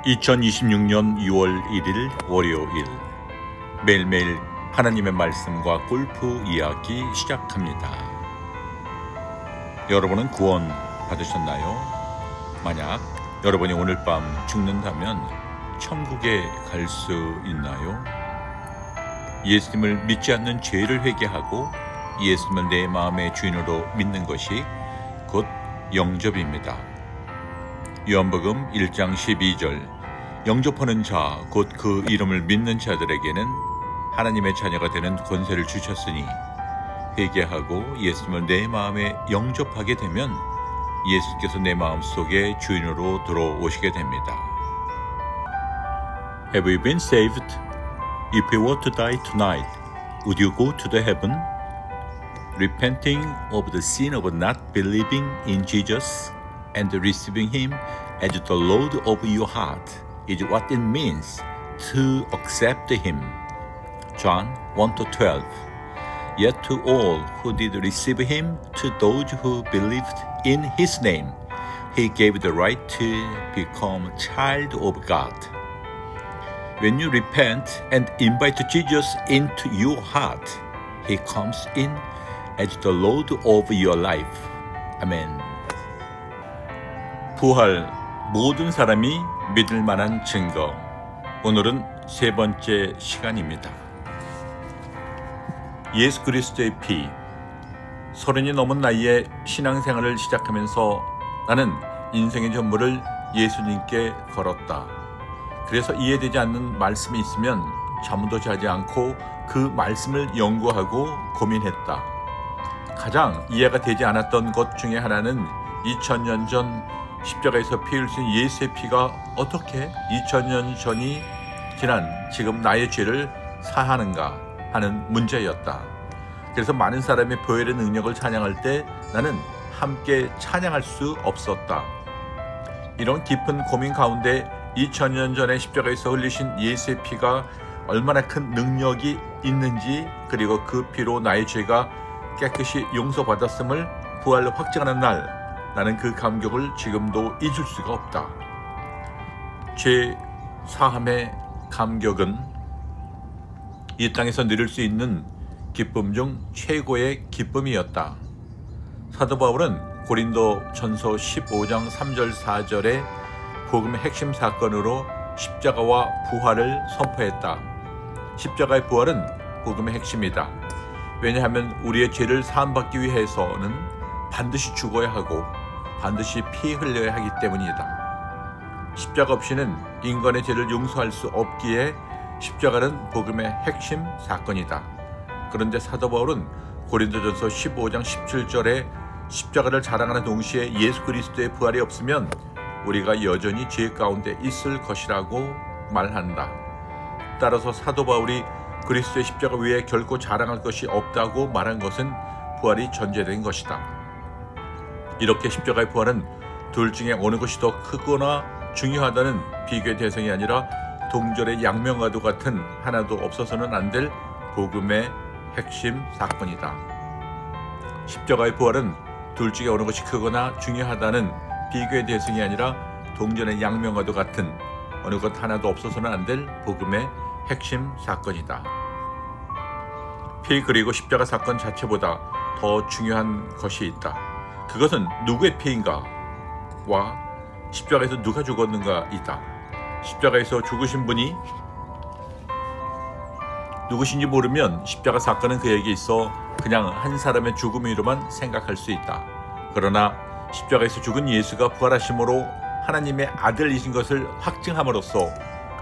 2026년 6월 1일 월요일, 매일매일 하나님의 말씀과 골프 이야기 시작합니다. 여러분은 구원 받으셨나요? 만약 여러분이 오늘 밤 죽는다면 천국에 갈 수 있나요? 예수님을 믿지 않는 죄를 회개하고 예수님을 내 마음의 주인으로 믿는 것이 곧 영접입니다. 요한복음 1장 12절, 영접하는 자, 곧 그 이름을 믿는 자들에게는 하나님의 자녀가 되는 권세를 주셨으니, 회개하고 예수님을 내 마음에 영접하게 되면 예수께서 내 마음속에 주인으로 들어오시게 됩니다. Have you been saved? If you were to die tonight, would you go to the heaven? Repenting of the sin of not believing in Jesus and receiving Him as the Lord of your heart is what it means to accept Him. John 1-12. Yet to all who did receive Him, to those who believed in His name, He gave the right to become a child of God. When you repent and invite Jesus into your heart, He comes in as the Lord of your life. 아멘. 부활, 모든 사람이 믿을 만한 증거. 오늘은 세 번째 시간입니다. 예수 그리스도의 피. 30이 넘은 나이에 신앙생활을 시작하면서 나는 인생의 전부를 예수님께 걸었다. 그래서 이해되지 않는 말씀이 있으면 잠도 자지 않고 그 말씀을 연구하고 고민했다. 가장 이해가 되지 않았던 것 중에 하나는 2000년 전 십자가에서 피 흘리신 예수의 피가 어떻게 2000년 전이 지난 지금 나의 죄를 사하는가 하는 문제였다. 그래서 많은 사람의 보혈의 능력을 찬양할 때 나는 함께 찬양할 수 없었다. 이런 깊은 고민 가운데 2000년 전에 십자가에서 흘리신 예수의 피가 얼마나 큰 능력이 있는지, 그리고 그 피로 나의 죄가 깨끗이 용서받았음을 부활로 확증하는 날, 나는 그 감격을 지금도 잊을 수가 없다. 죄 사함의 감격은 이 땅에서 누릴 수 있는 기쁨 중 최고의 기쁨이었다. 사도 바울은 고린도 전서 15장 3절 4절에 복음의 핵심 사건으로 십자가와 부활을 선포했다. 십자가의 부활은 복음의 핵심이다. 왜냐하면 우리의 죄를 사함받기 위해서는 반드시 죽어야 하고 반드시 피 흘려야 하기 때문이다. 십자가 없이는 인간의 죄를 용서할 수 없기에 십자가는 복음의 핵심 사건이다. 그런데 사도 바울은 고린도전서 15장 17절에 십자가를 자랑하는 동시에 예수 그리스도의 부활이 없으면 우리가 여전히 죄 가운데 있을 것이라고 말한다. 따라서 사도 바울이 그리스도의 십자가 위에 결코 자랑할 것이 없다고 말한 것은 부활이 전제된 것이다. 이렇게 십자가의 부활은 둘 중에 어느 것이 더 크거나 중요하다는 비교의 대상이 아니라 동절의 양면과도 같은 하나도 없어서는 안 될 복음의 핵심 사건이다. 십자가의 부활은 둘 중에 어느 것이 크거나 중요하다는 비교의 대상이 아니라 동전의 양면과도 같은 어느 것 하나도 없어서는 안 될 복음의 핵심 사건이다. 피 그리고 십자가 사건 자체보다 더 중요한 것이 있다. 그것은 누구의 피인가 와 십자가에서 누가 죽었는가 이다. 십자가에서 죽으신 분이 누구신지 모르면 십자가 사건은 그에게 있어 그냥 한 사람의 죽음으로만 생각할 수 있다. 그러나 십자가에서 죽은 예수가 부활하심으로 하나님의 아들이신 것을 확증함으로써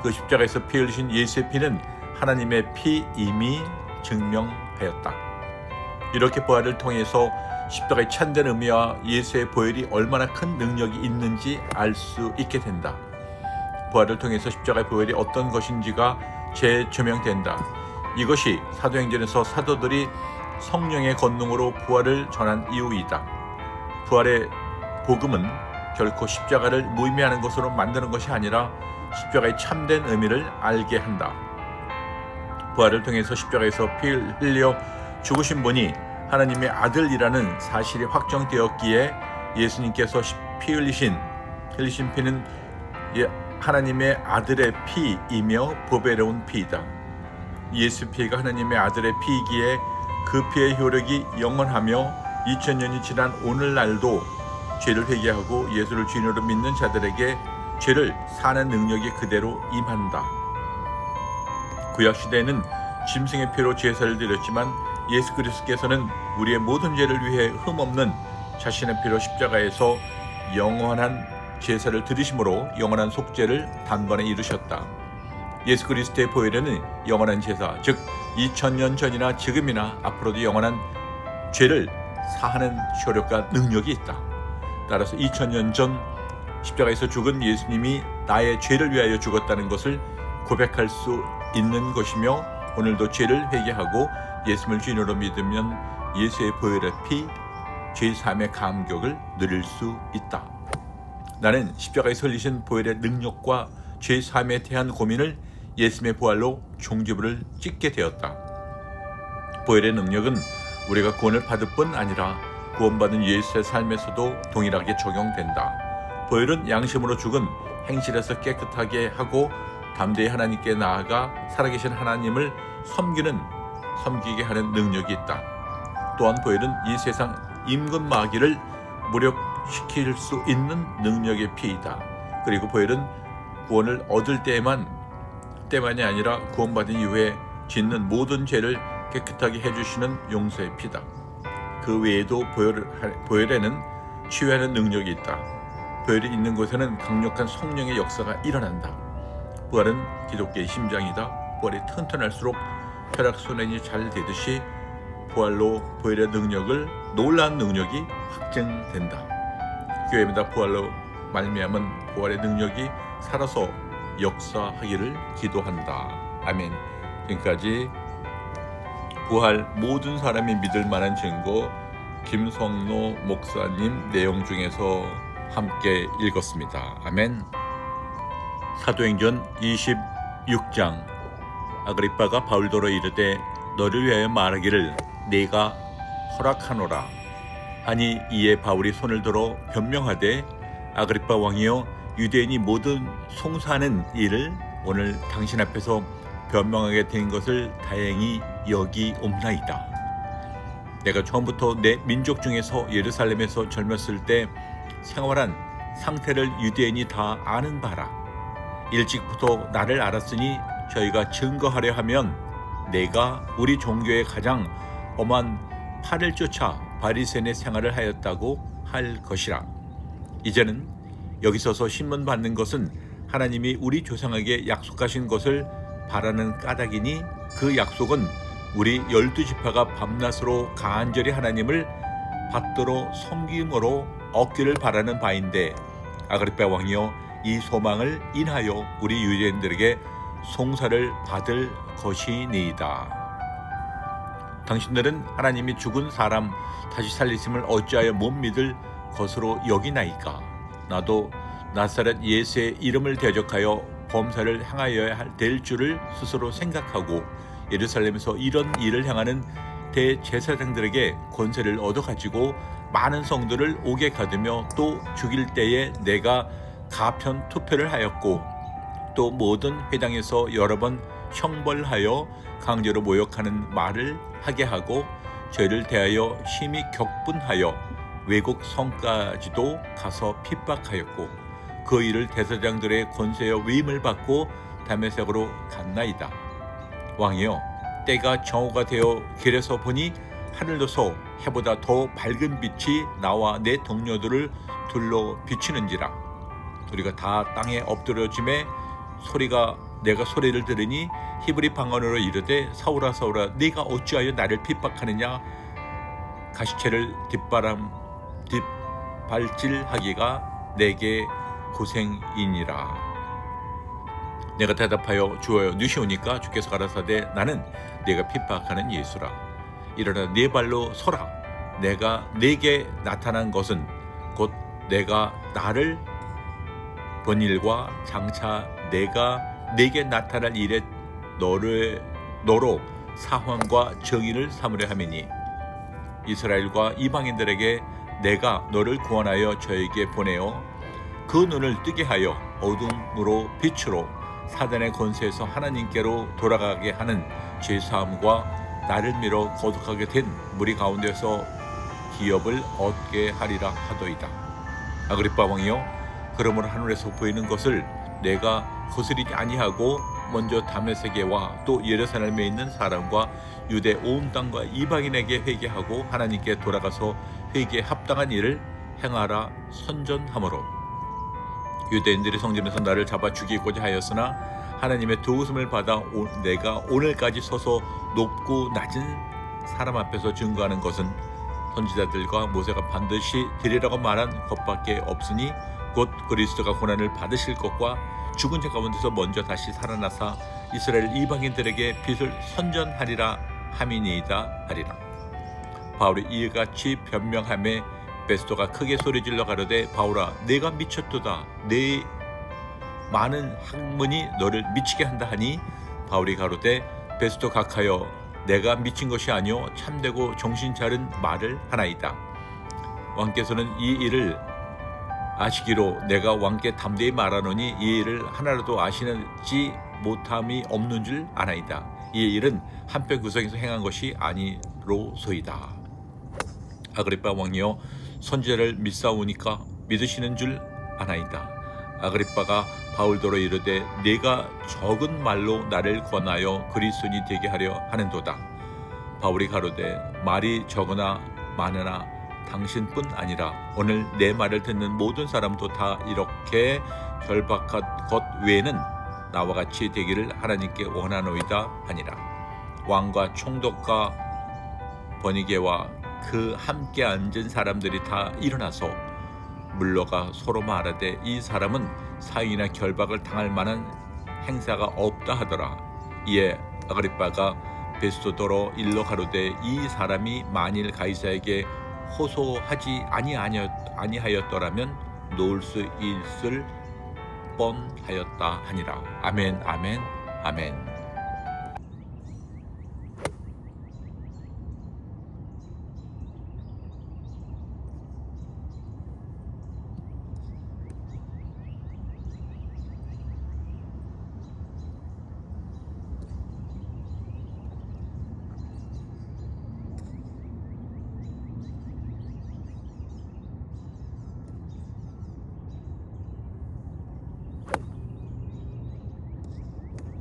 그 십자가에서 피 흘리신 예수의 피는 하나님의 피임이 증명하였다. 이렇게 부활을 통해서 십자가의 참된 의미와 예수의 보혈이 얼마나 큰 능력이 있는지 알 수 있게 된다. 부활을 통해서 십자가의 보혈이 어떤 것인지가 재조명된다. 이것이 사도행전에서 사도들이 성령의 권능으로 부활을 전한 이유이다. 부활의 복음은 결코 십자가를 무의미하는 것으로 만드는 것이 아니라 십자가의 참된 의미를 알게 한다. 부활을 통해서 십자가에서 피 흘려 죽으신 분이 하나님의 아들이라는 사실이 확정되었기에 예수님께서 피 흘리신 피는 하나님의 아들의 피이며 보배로운 피이다. 예수 피가 하나님의 아들의 피이기에 그 피의 효력이 영원하며 2000년이 지난 오늘날도 죄를 회개하고 예수를 주인으로 믿는 자들에게 죄를 사는 능력이 그대로 임한다. 구약시대에는 짐승의 피로 제사를 드렸지만 예수 그리스도께서는 우리의 모든 죄를 위해 흠없는 자신의 피로 십자가에서 영원한 제사를 드리심으로 영원한 속죄를 단번에 이루셨다. 예수 그리스도의 보혈에는 영원한 제사, 즉 2000년 전이나 지금이나 앞으로도 영원한 죄를 사하는 효력과 능력이 있다. 따라서 2000년 전 십자가에서 죽은 예수님이 나의 죄를 위하여 죽었다는 것을 고백할 수 있는 것이며, 오늘도 죄를 회개하고 예수를 주인으로 믿으면 예수의 보혈의 피, 죄 사함의 감격을 누릴 수 있다. 나는 십자가에서 흘리신 보혈의 능력과 죄 사함에 대한 고민을 예수님의 부활로 종지부를 찍게 되었다. 보혈의 능력은 우리가 구원을 받을 뿐 아니라 구원받은 예수의 삶에서도 동일하게 적용된다. 보혈은 양심으로 죽은 행실에서 깨끗하게 하고 담대히 하나님께 나아가 살아계신 하나님을 섬기게 하는 능력이 있다. 또한 보혈은 이 세상 임금 마귀를 무력시킬 수 있는 능력의 피이다. 그리고 보혈은 구원을 얻을 때만이 아니라 구원받은 이후에 짓는 모든 죄를 깨끗하게 해주시는 용서의 피다. 그 외에도 보혈에는 치유하는 능력이 있다. 보혈이 있는 곳에는 강력한 성령의 역사가 일어난다. 부활은 기독교의 심장이다. 부활이 튼튼할수록 혈액순환이 잘 되듯이 부활로 보혈의 놀라운 능력이 확증된다. 교회마다 부활로 말미암은 부활의 능력이 살아서 역사하기를 기도한다. 아멘. 지금까지 부활 모든 사람이 믿을 만한 증거 김성노 목사님 내용 중에서 함께 읽었습니다. 아멘. 사도행전 26장 아그리빠가 바울더러 이르되 너를 위하여 말하기를 내가 허락하노라 하니 이에 바울이 손을 들어 변명하되 아그리빠 왕이여 유대인이 모든 송사하는 일을 오늘 당신 앞에서 변명하게 된 것을 다행히 여기옵나이다. 내가 처음부터 내 민족 중에서 예루살렘에서 젊었을 때 생활한 상태를 유대인이 다 아는 바라. 일찍부터 나를 알았으니 저희가 증거하려 하면 내가 우리 종교의 가장 엄한 팔을 쫓아 바리새인의 생활을 하였다고 할 것이라. 이제는 여기 서서 신문 받는 것은 하나님이 우리 조상에게 약속하신 것을 바라는 까닭이니 그 약속은 우리 12지파가 밤낮으로 간절히 하나님을 받들어 섬김으로 얻기를 바라는 바인데 아그리빠 왕이여 이 소망을 인하여 우리 유대인들에게 송사를 받을 것이니이다. 당신들은 하나님이 죽은 사람 다시 살리심을 어찌하여 못 믿을 것으로 여기나이까. 나도 나사렛 예수의 이름을 대적하여 범사를 행하여야 될 줄을 스스로 생각하고 예루살렘에서 이런 일을 행하는 대제사장들에게 권세를 얻어가지고 많은 성도를 옥에 가두며 또 죽일 때에 내가 가편 투표를 하였고 또 모든 회당에서 여러 번 형벌하여 강제로 모욕하는 말을 하게 하고 저희를 대하여 심히 격분하여 외국 성까지도 가서 핍박하였고 그 일을 대제사장들의 권세여 위임을 받고 다메섹으로 갔나이다. 왕이여 때가 정오가 되어 길에서 보니 하늘로서 해보다 더 밝은 빛이 나와 내 동료들을 둘러 비치는지라. 우리가 다 땅에 엎드려짐에 내가 소리를 들으니 히브리 방언으로 이르되 사울아 사울아 네가 어찌하여 나를 핍박하느냐. 가시체를 뒷발질하기가 내게 고생이니라. 내가 대답하여 주여 누시오니까 주께서 가라사대 나는 네가 핍박하는 예수라. 일어나 네 발로 서라. 내가 네게 나타난 것은 곧 내가 나를 본 일과 장차 내가 네게 나타날 일에 너로 사황과 정의를 삼으려 함이니 이스라엘과 이방인들에게 내가 너를 구원하여 저에게 보내어 그 눈을 뜨게 하여 어둠으로 빛으로 사단의 권세에서 하나님께로 돌아가게 하는 죄사함과 나를 밀어 거룩하게 된 무리 가운데서 기업을 얻게 하리라 하도이다. 아그리빠 왕이여, 그러므로 하늘에서 보이는 것을 내가 거스리지 아니하고 먼저 다메섹에와 또 예루살렘에 있는 사람과 유대 온 땅과 이방인에게 회개하고 하나님께 돌아가서 회개에 합당한 일을 행하라 선전하므로, 유대인들이 성전에서 나를 잡아 죽이고자 하였으나 하나님의 도우심을 받아 내가 오늘까지 서서 높고 낮은 사람 앞에서 증거하는 것은 선지자들과 모세가 반드시 되리라고 말한 것밖에 없으니 곧 그리스도가 고난을 받으실 것과 죽은 자 가운데서 먼저 다시 살아나사 이스라엘 이방인들에게 빛을 선전하리라 함이니이다 하리라. 바울이 이같이 변명하매 베스토가 크게 소리질러 가로되, 바울아, 내가 미쳤도다. 내 많은 학문이 너를 미치게 한다 하니, 바울이 가로되, 베스토 각하여, 내가 미친 것이 아니요 참되고 정신 차린 말을 하나이다. 왕께서는 이 일을 아시기로 내가 왕께 담대히 말하노니 이 일을 하나라도 아시지 못함이 없는 줄 아나이다. 이 일은 한편 구석에서 행한 것이 아니로소이다. 아그리빠 왕이여, 선지자를 믿사오니까 믿으시는 줄 아나이다. 아그리빠가 바울더러 이르되, 네가 적은 말로 나를 권하여 그리스도인이 되게 하려 하는도다. 바울이 가로되, 말이 적으나 많으나 당신뿐 아니라 오늘 내 말을 듣는 모든 사람도 다 이렇게 결박한 것 외에는 나와 같이 되기를 하나님께 원하노이다 하니라. 왕과 총독과 버니게와 그 함께 앉은 사람들이 다 일어나서 물러가 서로 말하되, 이 사람은 사형이나 결박을 당할 만한 행사가 없다 하더라. 이에 아그리빠가 베스토더러 일러 가로되, 이 사람이 만일 가이사에게 호소하지 아니하였더라면 놓을 수 있을 뻔하였다 하니라. 아멘, 아멘, 아멘.